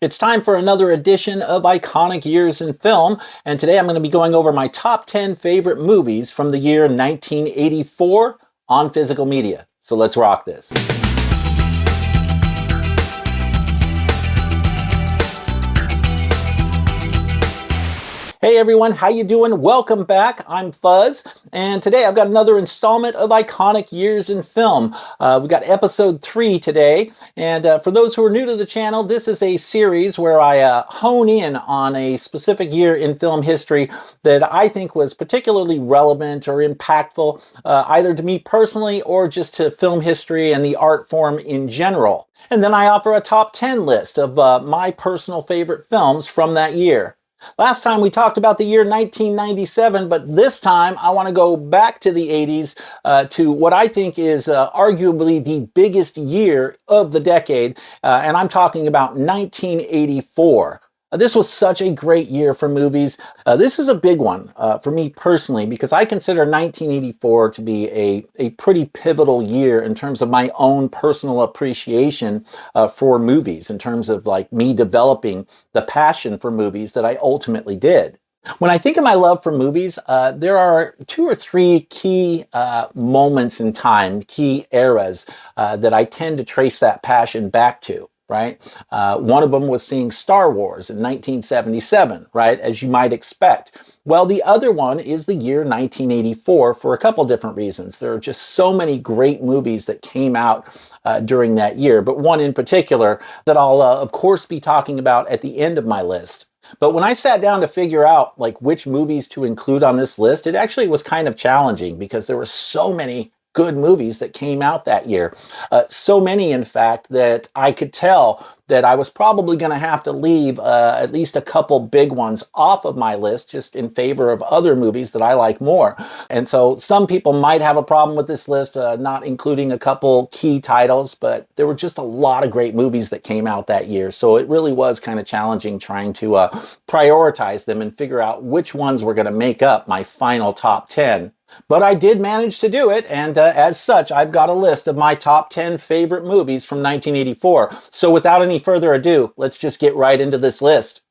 It's time for another edition of Iconic Years in Film, and today I'm going to be going over my top 10 favorite movies from the year 1984 on physical media. So let's rock this. Hey everyone, how you doing? Welcome back. I'm Fuzz, and today I've got another installment of Iconic Years in Film. We got episode 3 today, and for those who are new to the channel, this is a series where I hone in on a specific year in film history that I think was particularly relevant or impactful, either to me personally or just to film history and the art form in general. And then I offer a top 10 list of my personal favorite films from that year. Last time we talked about the year 1997, but this time I want to go back to the 80s to what I think is arguably the biggest year of the decade, and I'm talking about 1984. This was such a great year for movies. This is a big one for me personally because I consider 1984 to be a pretty pivotal year in terms of my own personal appreciation for movies, in terms of like me developing the passion for movies that I ultimately did. When I think of my love for movies, there are 2 or 3 key moments in time, key eras that I tend to trace that passion back to. Right? One of them was seeing Star Wars in 1977, right? As you might expect. Well, the other one is the year 1984 for a couple different reasons. There are just so many great movies that came out during that year, but one in particular that I'll, of course, be talking about at the end of my list. But when I sat down to figure out like which movies to include on this list, it actually was kind of challenging because there were so many good movies that came out that year. So many, in fact, that I could tell that I was probably going to have to leave at least a couple big ones off of my list just in favor of other movies that I like more. And so some people might have a problem with this list not including a couple key titles, but there were just a lot of great movies that came out that year. So it really was kind of challenging trying to prioritize them and figure out which ones were going to make up my final top 10. But I did manage to do it, and as such, I've got a list of my top 10 favorite movies from 1984. So without any further ado, let's just get right into this list.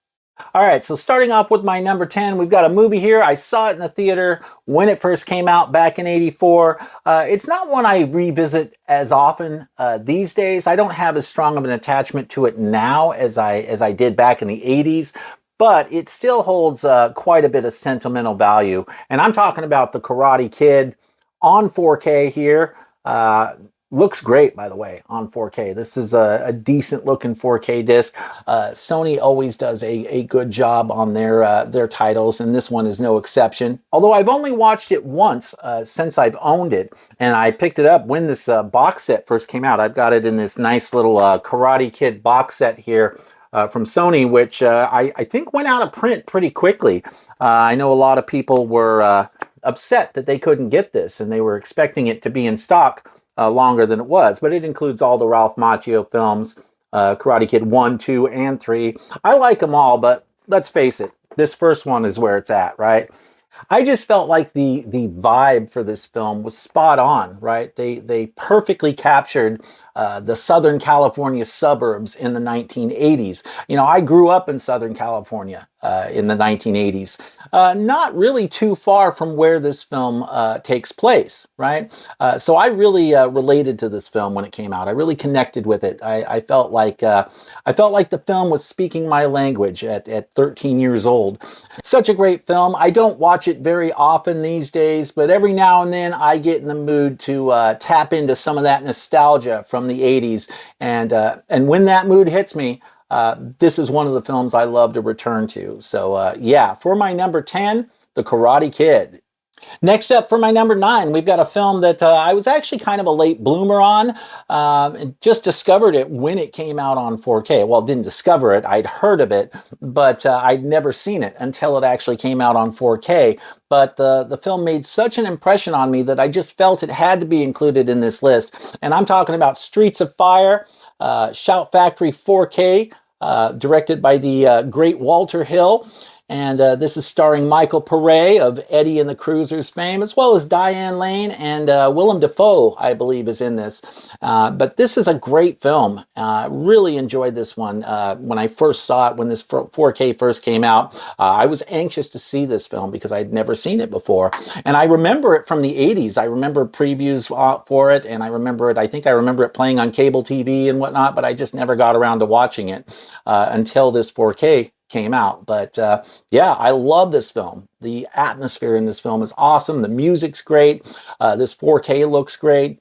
All right, so starting off with my number 10, we've got a movie here. I saw it in the theater when it first came out back in '84. It's not one I revisit as often these days. I don't have as strong of an attachment to it now as I did back in the '80s. But it still holds quite a bit of sentimental value. And I'm talking about The Karate Kid on 4K here. Looks great, by the way, on 4K. This is a decent looking 4K disc. Sony always does a good job on their titles, and this one is no exception. Although I've only watched it once since I've owned it, and I picked it up when this box set first came out. I've got it in this nice little Karate Kid box set here. From Sony, which I think went out of print pretty quickly. I know a lot of people were upset that they couldn't get this, and they were expecting it to be in stock longer than it was. But it includes all the Ralph Macchio films, Karate Kid 1, 2, and 3. I like them all, but let's face it, this first one is where it's at, right? I just felt like the vibe for this film was spot on, right? They perfectly captured the Southern California suburbs in the 1980s. You know, I grew up in Southern California in the 1980s, not really too far from where this film takes place, right? So I really related to this film when it came out. I really connected with it. I felt like the film was speaking my language at 13 years old. Such a great film. I don't watch it very often these days, but every now and then I get in the mood to tap into some of that nostalgia from the 80s, and when that mood hits me, this is one of the films I love to return to. So yeah, for my number 10, The Karate Kid. Next up for my number 9, we've got a film that I was actually kind of a late bloomer on. Just discovered it when it came out on 4K. Well, didn't discover it, I'd heard of it, but I'd never seen it until it actually came out on 4K. But the film made such an impression on me that I just felt it had to be included in this list. And I'm talking about Streets of Fire, Shout Factory 4K, directed by the great Walter Hill. And this is starring Michael Pare of Eddie and the Cruisers fame, as well as Diane Lane, and Willem Dafoe, I believe, is in this. But this is a great film. Really enjoyed this one. When I first saw it, when this 4K first came out, I was anxious to see this film because I'd never seen it before. And I remember it from the 80s. I remember previews for it, and I think I remember it playing on cable TV and whatnot, but I just never got around to watching it until this 4K came out. But yeah, I love this film. The atmosphere in this film is awesome. The music's great. This 4K looks great.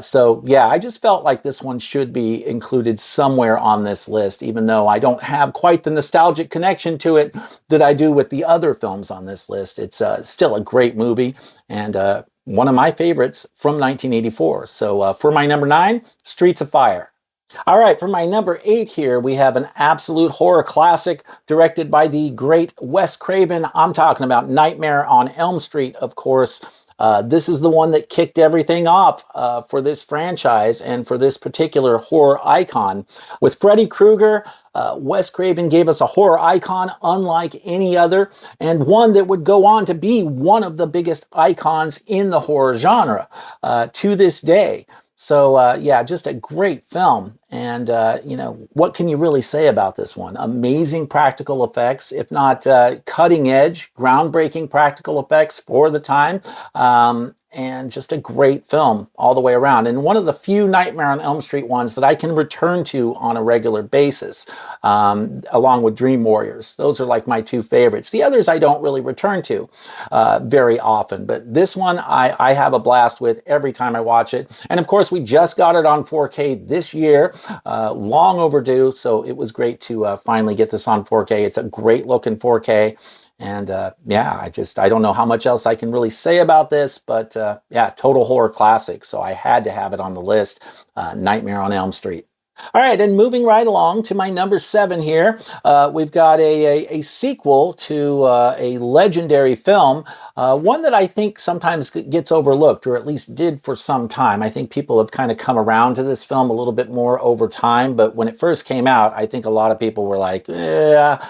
So yeah, I just felt like this one should be included somewhere on this list, even though I don't have quite the nostalgic connection to it that I do with the other films on this list. It's still a great movie, and one of my favorites from 1984. So for my number 9, Streets of Fire. All right, for my number 8 here, we have an absolute horror classic directed by the great Wes Craven. I'm talking about Nightmare on Elm Street, of course. This is the one that kicked everything off for this franchise and for this particular horror icon. With Freddy Krueger, Wes Craven gave us a horror icon unlike any other, and one that would go on to be one of the biggest icons in the horror genre to this day. So yeah, just a great film. And, you know, what can you really say about this one? Amazing practical effects, if not cutting edge, groundbreaking practical effects for the time. And just a great film all the way around. And one of the few Nightmare on Elm Street ones that I can return to on a regular basis, along with Dream Warriors. Those are like my 2 favorites. The others I don't really return to very often. But this one I have a blast with every time I watch it. And of course, we just got it on 4K this year. Long overdue, so it was great to finally get this on 4K. It's a great looking 4K, and yeah, I don't know how much else I can really say about this, but yeah, total horror classic, so I had to have it on the list. Nightmare on Elm Street. All right, and moving right along to my number 7 here, we've got a sequel to a legendary film, one that I think sometimes gets overlooked, or at least did for some time. I think people have kind of come around to this film a little bit more over time, but when it first came out, I think a lot of people were like, really?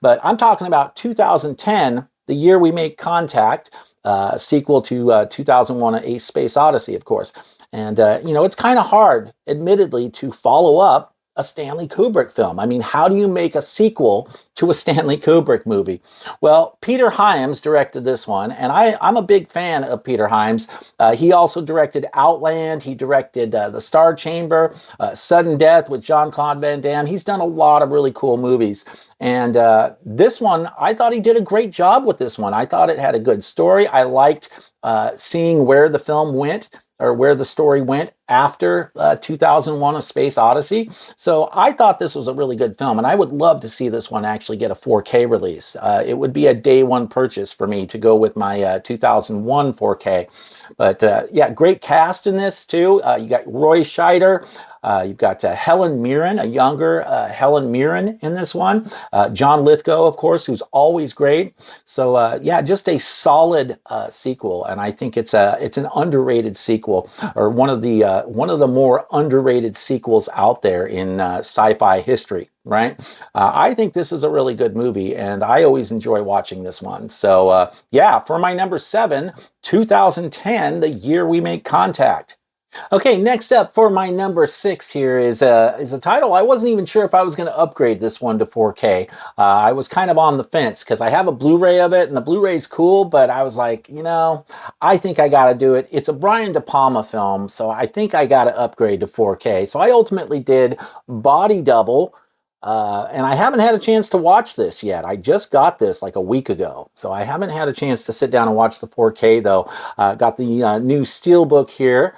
But I'm talking about 2010, the year we make contact, a sequel to 2001, A Space Odyssey, of course. And, you know, it's kind of hard, admittedly, to follow up a Stanley Kubrick film. I mean, how do you make a sequel to a Stanley Kubrick movie? Well, Peter Hyams directed this one, and I'm a big fan of Peter Hyams. He also directed Outland. He directed The Star Chamber, Sudden Death with Jean-Claude Van Damme. He's done a lot of really cool movies. And this one, I thought he did a great job with this one. I thought it had a good story. I liked seeing where the film went, or where the story went after 2001 A Space Odyssey. So I thought this was a really good film, and I would love to see this one actually get a 4K release. It would be a day one purchase for me to go with my 2001 4K. But yeah, great cast in this too. You got Roy Scheider. You've got Helen Mirren, a younger Helen Mirren in this one. John Lithgow, of course, who's always great. So yeah, just a solid sequel, and I think it's an underrated sequel, or one of the more underrated sequels out there in sci-fi history. Right? I think this is a really good movie, and I always enjoy watching this one. So yeah, for my number 7, 2010, the year we make contact. Okay, next up for my number 6 here is a title. I wasn't even sure if I was going to upgrade this one to 4K. I was kind of on the fence because I have a Blu-ray of it, and the Blu-ray's cool, but I was like, you know, I think I got to do it. It's a Brian De Palma film, so I think I got to upgrade to 4K. So I ultimately did Body Double. And I haven't had a chance to watch this yet. I just got this like a week ago, so I haven't had a chance to sit down and watch the 4K though. Got the new Steelbook here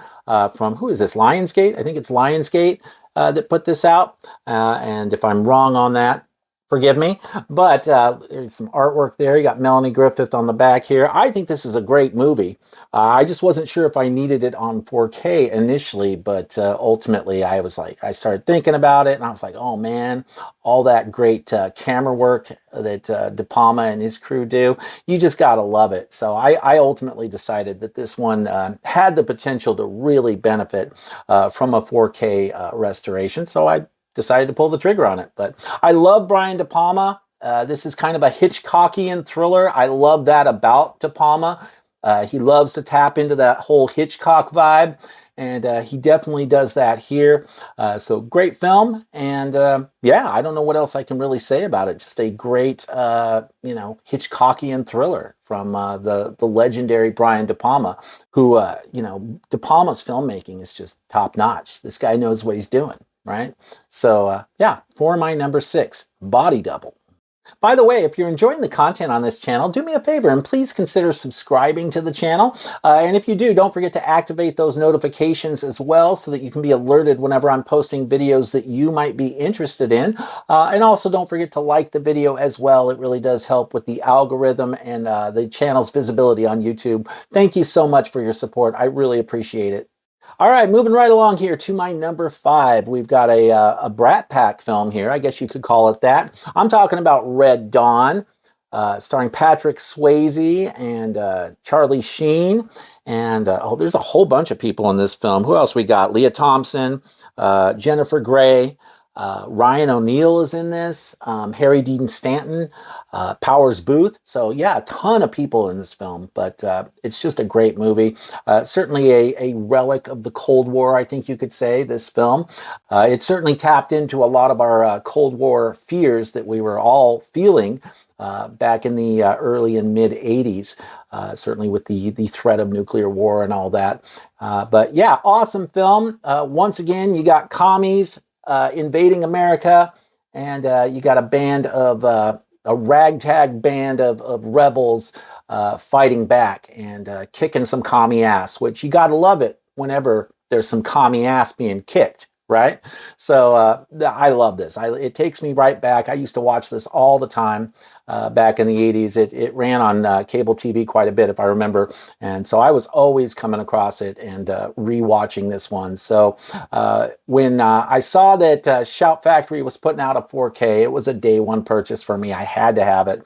from, who is this, Lionsgate? I think it's Lionsgate that put this out, and if I'm wrong on that, forgive me, but there's some artwork there. You got Melanie Griffith on the back here. I think this is a great movie. I just wasn't sure if I needed it on 4K initially, but ultimately I started thinking about it, and I was like, oh man, all that great camera work that De Palma and his crew do, you just gotta love it. So I ultimately decided that this one had the potential to really benefit from a 4K restoration, so I decided to pull the trigger on it. But I love Brian De Palma. This is kind of a Hitchcockian thriller. I love that about De Palma. He loves to tap into that whole Hitchcock vibe, and he definitely does that here. So great film, and yeah, I don't know what else I can really say about it. Just a great, Hitchcockian thriller from the legendary Brian De Palma, who, De Palma's filmmaking is just top notch. This guy knows what he's doing, right? So yeah, for my number 6, Body Double. By the way, if you're enjoying the content on this channel, do me a favor and please consider subscribing to the channel. And if you do, don't forget to activate those notifications as well so that you can be alerted whenever I'm posting videos that you might be interested in. And also don't forget to like the video as well. It really does help with the algorithm and the channel's visibility on YouTube. Thank you so much for your support. I really appreciate it. All right, moving right along here to my number 5. We've got a Brat Pack film here. I guess you could call it that. I'm talking about Red Dawn, starring Patrick Swayze and Charlie Sheen. And there's a whole bunch of people in this film. Who else we got? Leah Thompson, Jennifer Grey. Ryan O'Neal is in this, Harry Dean Stanton, Powers Booth. So yeah, a ton of people in this film, but it's just a great movie. Certainly a relic of the Cold War, I think you could say, this film. It certainly tapped into a lot of our Cold War fears that we were all feeling back in the early and mid 80s, certainly with the threat of nuclear war and all that. But yeah, awesome film. Once again, you got commies invading America, and you got a band of a ragtag band of rebels fighting back and kicking some commie ass, which you got to love it whenever there's some commie ass being kicked, right? So I love this. It takes me right back. I used to watch this all the time back in the 80s. It ran on cable TV quite a bit, if I remember. And so I was always coming across it and rewatching this one. So when I saw that Shout Factory was putting out a 4K, it was a day one purchase for me. I had to have it.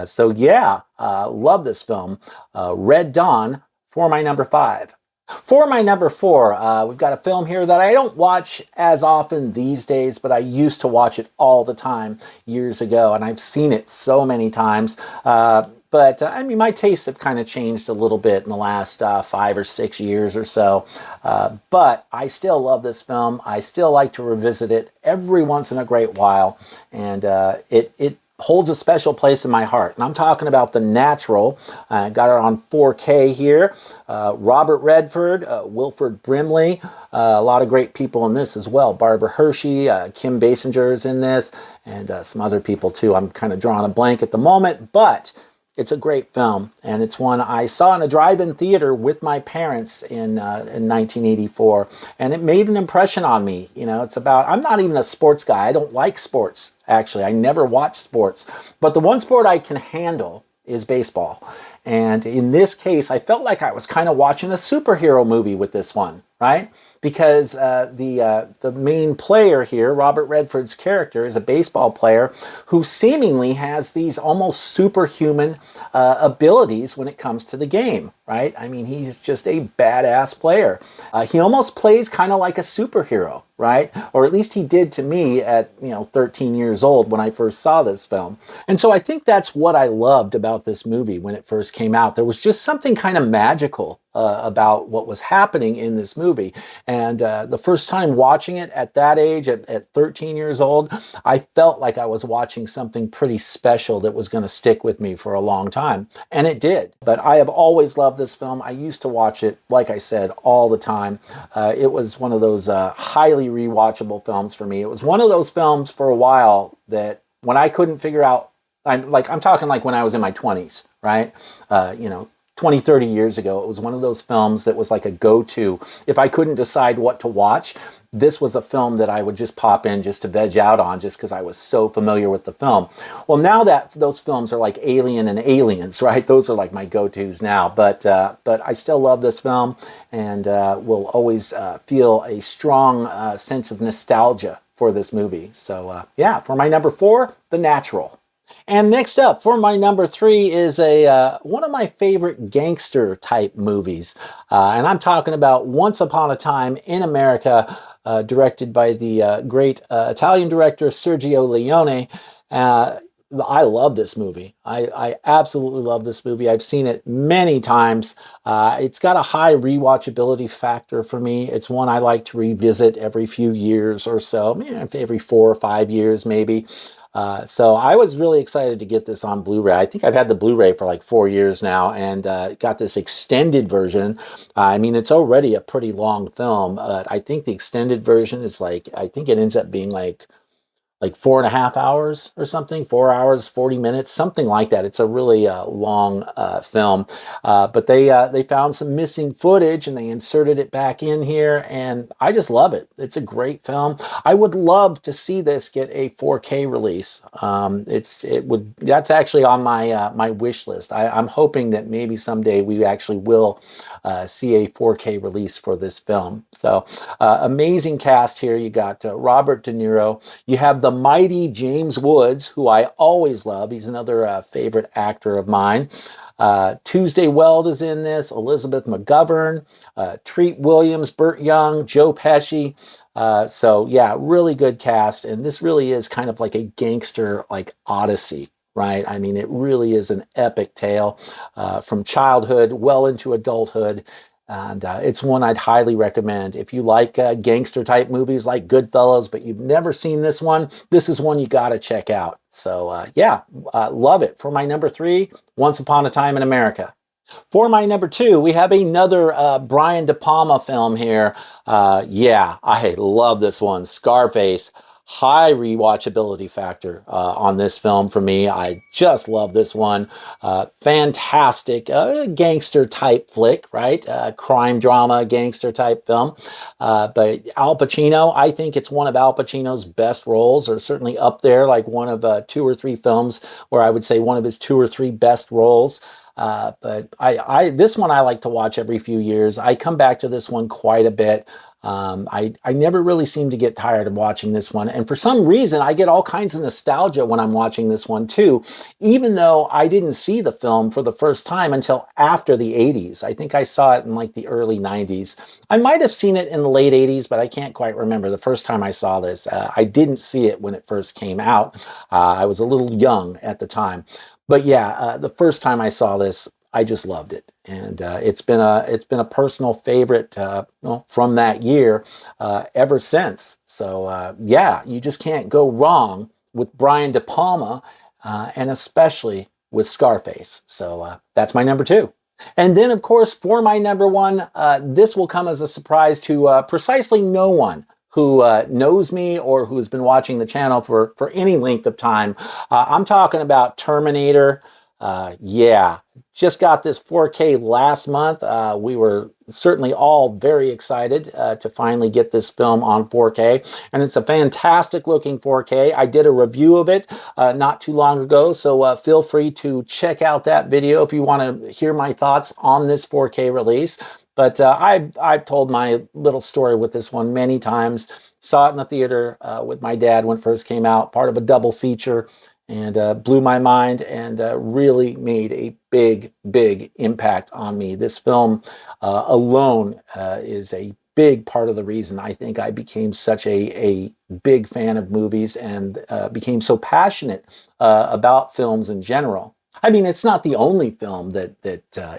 So yeah, love this film. Red Dawn for my number 5. For my number 4, we've got a film here that I don't watch as often these days, but I used to watch it all the time years ago, and I've seen it so many times. But I mean, my tastes have kind of changed a little bit in the last 5 or 6 years or so. But I still love this film. I still like to revisit it every once in a great while, and it holds a special place in my heart. And I'm talking about The Natural. I got it on 4K here. Robert Redford, Wilford Brimley, a lot of great people in this as well. Barbara Hershey, Kim Basinger is in this, and some other people too. I'm kind of drawing a blank at the moment, but it's a great film, and it's one I saw in a drive-in theater with my parents in 1984, and it made an impression on me. You know, it's about, I'm not even a sports guy. I don't like sports, actually. I never watch sports, but the one sport I can handle is baseball. And in this case, I felt like I was kind of watching a superhero movie with this one, right? Because the main player here, Robert Redford's character, is a baseball player who seemingly has these almost superhuman abilities when it comes to the game, right? I mean, he's just a badass player. He almost plays kind of like a superhero, right? Or at least he did to me at 13 years old when I first saw this film. And so I think that's what I loved about this movie when it first came out. There was just something kind of magical about what was happening in this movie. And the first time watching it at that age, at 13 years old, I felt like I was watching something pretty special that was going to stick with me for a long time. And it did. But I have always loved this film. I used to watch it, like I said, all the time. It was one of those highly rewatchable films for me. It was one of those films for a while that when I couldn't figure out, I'm talking like when I was in my 20s, right? 20, 30 years ago, it was one of those films that was like a go-to. If I couldn't decide what to watch, this was a film that I would just pop in just to veg out on just because I was so familiar with the film. Well, now that those films are like Alien and Aliens, right? Those are like my go-tos now. But I still love this film and will always feel a strong sense of nostalgia for this movie. So yeah, for my number 4, The Natural. And next up, for my number 3, is one of my favorite gangster type movies. And I'm talking about Once Upon a Time in America, directed by the great Italian director Sergio Leone. I love this movie. I absolutely love this movie. I've seen it many times. It's got a high rewatchability factor for me. It's one I like to revisit every few years or so, every 4 or 5 years maybe. So I was really excited to get this on Blu-ray. I think I've had the Blu-ray for like 4 years now, and got this extended version. I mean, it's already a pretty long film. I think the extended version is like, I think it ends up being like 4.5 hours or something, 4 hours, 40 minutes, something like that. It's a really long film. But they found some missing footage and they inserted it back in here, and I just love it. It's a great film. I would love to see this get a 4K release. That's actually on my wish list. I'm hoping that maybe someday we actually will see a 4K release for this film. So amazing cast here. You got Robert De Niro. You have the mighty James Woods, who I always love. He's another favorite actor of mine. Tuesday Weld is in this, Elizabeth McGovern, Treat Williams, Burt Young, Joe Pesci. So yeah, really good cast. And this really is kind of like a gangster like odyssey, right? I mean, it really is an epic tale from childhood well into adulthood. And it's one I'd highly recommend. If you like gangster type movies like Goodfellas, but you've never seen this one, this is one you got to check out. So yeah, love it. For my number 3, Once Upon a Time in America. For my number 2, we have another Brian De Palma film here. Yeah, I love this one, Scarface. High rewatchability factor on this film for me. I just love this one. Fantastic gangster type flick, right? Crime drama, gangster type film. But Al Pacino, I think it's one of Al Pacino's best roles, or certainly up there, like one of 2 or 3 films where I would say one of his 2 or 3 best roles. But this one I like to watch every few years. I come back to this one quite a bit. I never really seem to get tired of watching this one. And for some reason, I get all kinds of nostalgia when I'm watching this one too, even though I didn't see the film for the first time until after the 80s. I think I saw it in like the early 90s. I might have seen it in the late 80s, but I can't quite remember the first time I saw this. I didn't see it when it first came out. I was a little young at the time. But yeah, the first time I saw this, I just loved it, and it's been a personal favorite from that year ever since. So yeah, you just can't go wrong with Brian De Palma, and especially with Scarface. So that's my number 2. And then, of course, for my number 1, this will come as a surprise to precisely no one who knows me or who's been watching the channel for any length of time. I'm talking about Terminator. Yeah, just got this 4K last month. We were certainly all very excited to finally get this film on 4K, and it's a fantastic looking 4K. I did a review of it not too long ago, so feel free to check out that video if you want to hear my thoughts on this 4K release. But I've told my little story with this one many times. Saw it in the theater with my dad when it first came out, part of a double feature, and blew my mind, and really made a big impact on me. This film alone is a big part of the reason I think I became such a big fan of movies, and became so passionate about films in general. I mean, it's not the only film that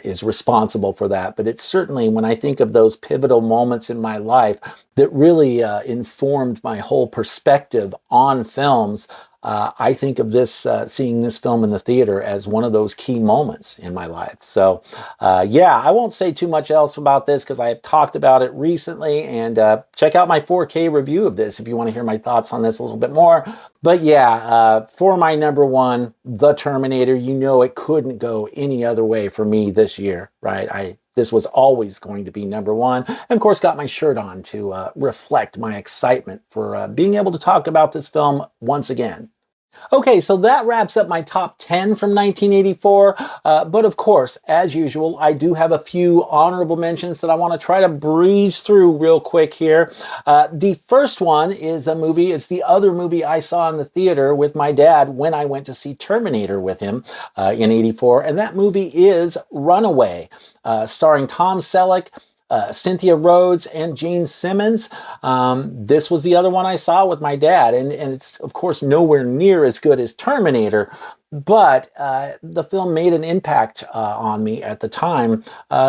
is responsible for that, but it's certainly, when I think of those pivotal moments in my life that really informed my whole perspective on films, I think of this, seeing this film in the theater, as one of those key moments in my life. So yeah, I won't say too much else about this because I have talked about it recently, and check out my 4K review of this if you want to hear my thoughts on this a little bit more. But yeah, for my number 1, The Terminator, you know it couldn't go any other way for me this year, right? This was always going to be number 1. And of course, got my shirt on to reflect my excitement for being able to talk about this film once again. Okay, so that wraps up my top 10 from 1984. But of course, as usual, I do have a few honorable mentions that I want to try to breeze through real quick here. The first one is it's the other movie I saw in the theater with my dad when I went to see Terminator with him in '84. And that movie is Runaway, starring Tom Selleck, Cynthia Rhodes and Gene Simmons. This was the other one I saw with my dad, and it's, of course, nowhere near as good as Terminator, but the film made an impact on me at the time,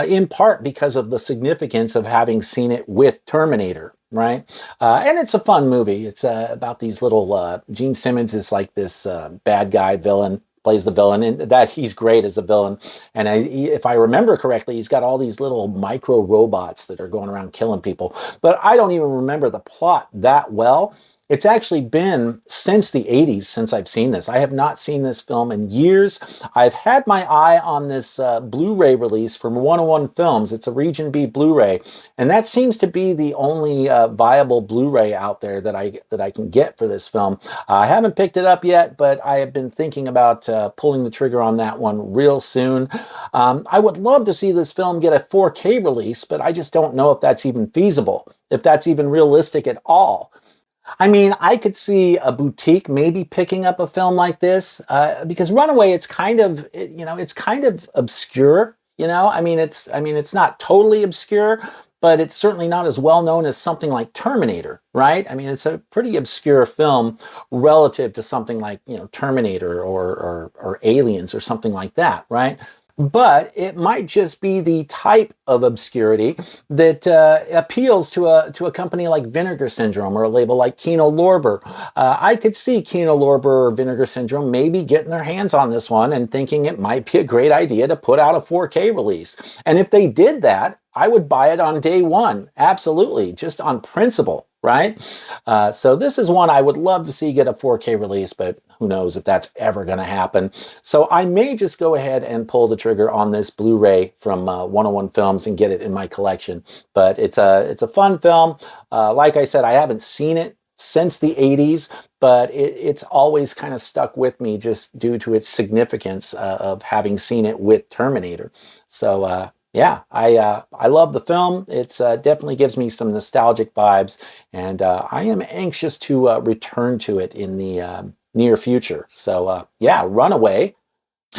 in part because of the significance of having seen it with Terminator, right? And it's a fun movie. It's about these little, Gene Simmons is like this bad guy villain, plays the villain, and that he's great as a villain. And if I remember correctly, he's got all these little micro robots that are going around killing people. But I don't even remember the plot that well. It's actually been since the 80s since I've seen this. I have not seen this film in years. I've had my eye on this Blu-ray release from 101 Films. It's a Region B Blu-ray, and that seems to be the only viable Blu-ray out there that I can get for this film. I haven't picked it up yet, but I have been thinking about pulling the trigger on that one real soon. I would love to see this film get a 4K release, but I just don't know if that's even feasible, if that's even realistic at all. I mean, I could see a boutique maybe picking up a film like this, because Runaway, it's kind of, it's kind of obscure. I mean, it's not totally obscure, but it's certainly not as well known as something like Terminator, right? I mean, it's a pretty obscure film relative to something like, Terminator or Aliens or something like that, right? But it might just be the type of obscurity that appeals to a company like Vinegar Syndrome or a label like Kino Lorber. I could see Kino Lorber or Vinegar Syndrome maybe getting their hands on this one and thinking it might be a great idea to put out a 4K release. And if they did that, I would buy it on day one. Absolutely, just on principle, right? So this is one I would love to see get a 4K release, but who knows if that's ever going to happen. So I may just go ahead and pull the trigger on this Blu-ray from 101 Films and get it in my collection. But it's a fun film. Like I said, I haven't seen it since the 80s, but it's always kind of stuck with me just due to its significance of having seen it with Terminator. So yeah, I love the film. It's definitely gives me some nostalgic vibes, and I am anxious to return to it in the near future. So yeah, Runaway.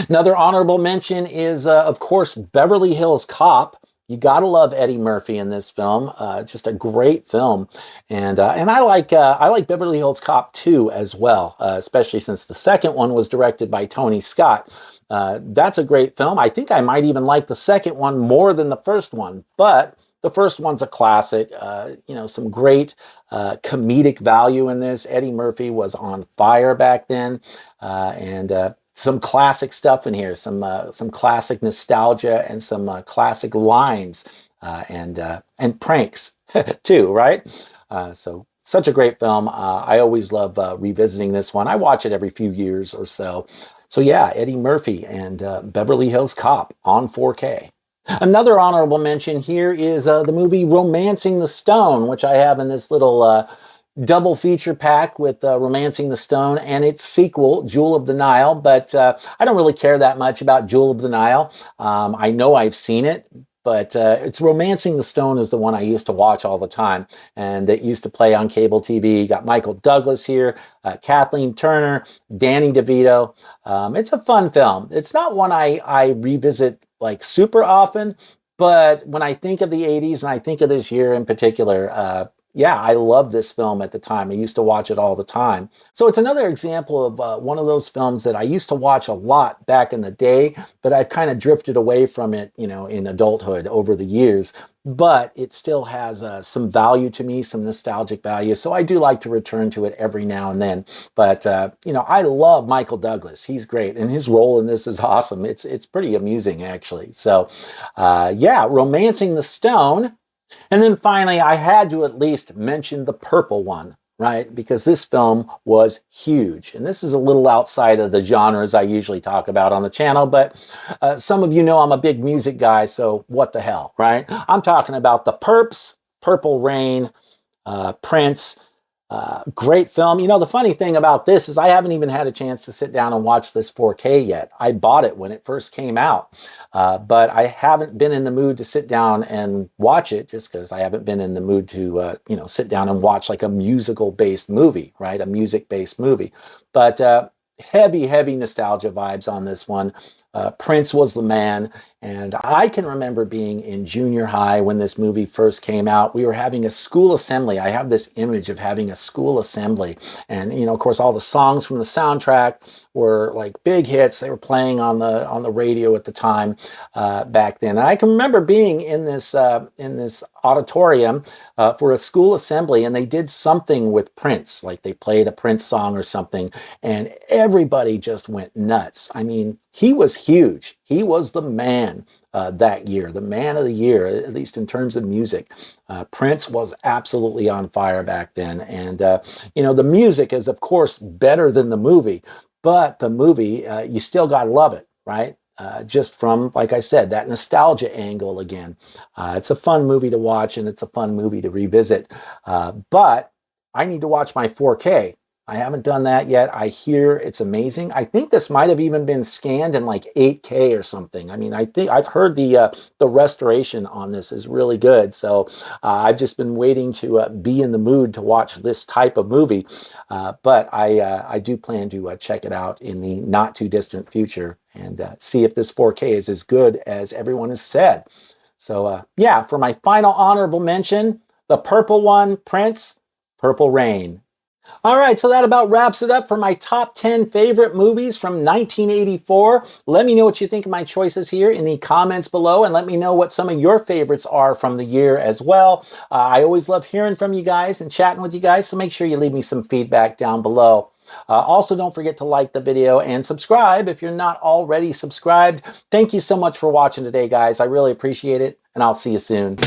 Another honorable mention is, of course, Beverly Hills Cop. You gotta love Eddie Murphy in this film. Just a great film, and I like Beverly Hills Cop 2 as well, especially since the second one was directed by Tony Scott. That's a great film. I think I might even like the second one more than the first one, but the first one's a classic. Some great comedic value in this. Eddie Murphy was on fire back then, and some classic stuff in here. Some classic nostalgia and some classic lines and pranks too, right? So such a great film. I always love revisiting this one. I watch it every few years or so. So yeah, Eddie Murphy and Beverly Hills Cop on 4K. Another honorable mention here is the movie Romancing the Stone, which I have in this little double feature pack with Romancing the Stone and its sequel, Jewel of the Nile. But I don't really care that much about Jewel of the Nile. I know I've seen it, but it's Romancing the Stone is the one I used to watch all the time, and that used to play on cable TV. You got Michael Douglas here, Kathleen Turner, Danny DeVito. It's a fun film. It's not one I revisit like super often, but when I think of the 80s and I think of this year in particular, yeah, I loved this film at the time. I used to watch it all the time. So it's another example of one of those films that I used to watch a lot back in the day, but I've kind of drifted away from it, in adulthood over the years. But it still has some value to me, some nostalgic value. So I do like to return to it every now and then. But, I love Michael Douglas. He's great. And his role in this is awesome. It's pretty amusing, actually. So, yeah, Romancing the Stone. And then finally, I had to at least mention the purple one, right? Because this film was huge. And this is a little outside of the genres I usually talk about on the channel, but some of you know I'm a big music guy, so what the hell, right? I'm talking about The Purps, Purple Rain, Prince. Great film. The funny thing about this is I haven't even had a chance to sit down and watch this 4K yet. I bought it when it first came out, but I haven't been in the mood to sit down and watch it just because I haven't been in the mood to, sit down and watch like a musical-based movie, right? A music-based movie. But heavy nostalgia vibes on this one. Prince was the man. And I can remember being in junior high when this movie first came out. We were having a school assembly. I have this image of having a school assembly. And, you know, of course, all the songs from the soundtrack were like big hits. They were playing on the radio at the time back then. And I can remember being in this auditorium for a school assembly, and they did something with Prince. Like they played a Prince song or something, and everybody just went nuts. I mean, he was huge. He was the man that year, the man of the year, at least in terms of music. Prince was absolutely on fire back then. And, you know, the music is, of course, better than the movie, but the movie, you still got to love it, right? Just from, like I said, that nostalgia angle again. It's a fun movie to watch, and it's a fun movie to revisit. But I need to watch my 4K. I haven't done that yet. I hear it's amazing. I think this might have even been scanned in like 8K or something. I mean, I think I've heard the restoration on this is really good. So I've just been waiting to be in the mood to watch this type of movie. But I do plan to check it out in the not too distant future and see if this 4K is as good as everyone has said. So yeah, for my final honorable mention, the purple one, Prince, Purple Rain. All right, so that about wraps it up for my top 10 favorite movies from 1984. Let me know what you think of my choices here in the comments below, and let me know what some of your favorites are from the year as well. I always love hearing from you guys and chatting with you guys, so make sure you leave me some feedback down below. Also, don't forget to like the video and subscribe if you're not already subscribed. Thank you so much for watching today, guys. I really appreciate it, and I'll see you soon.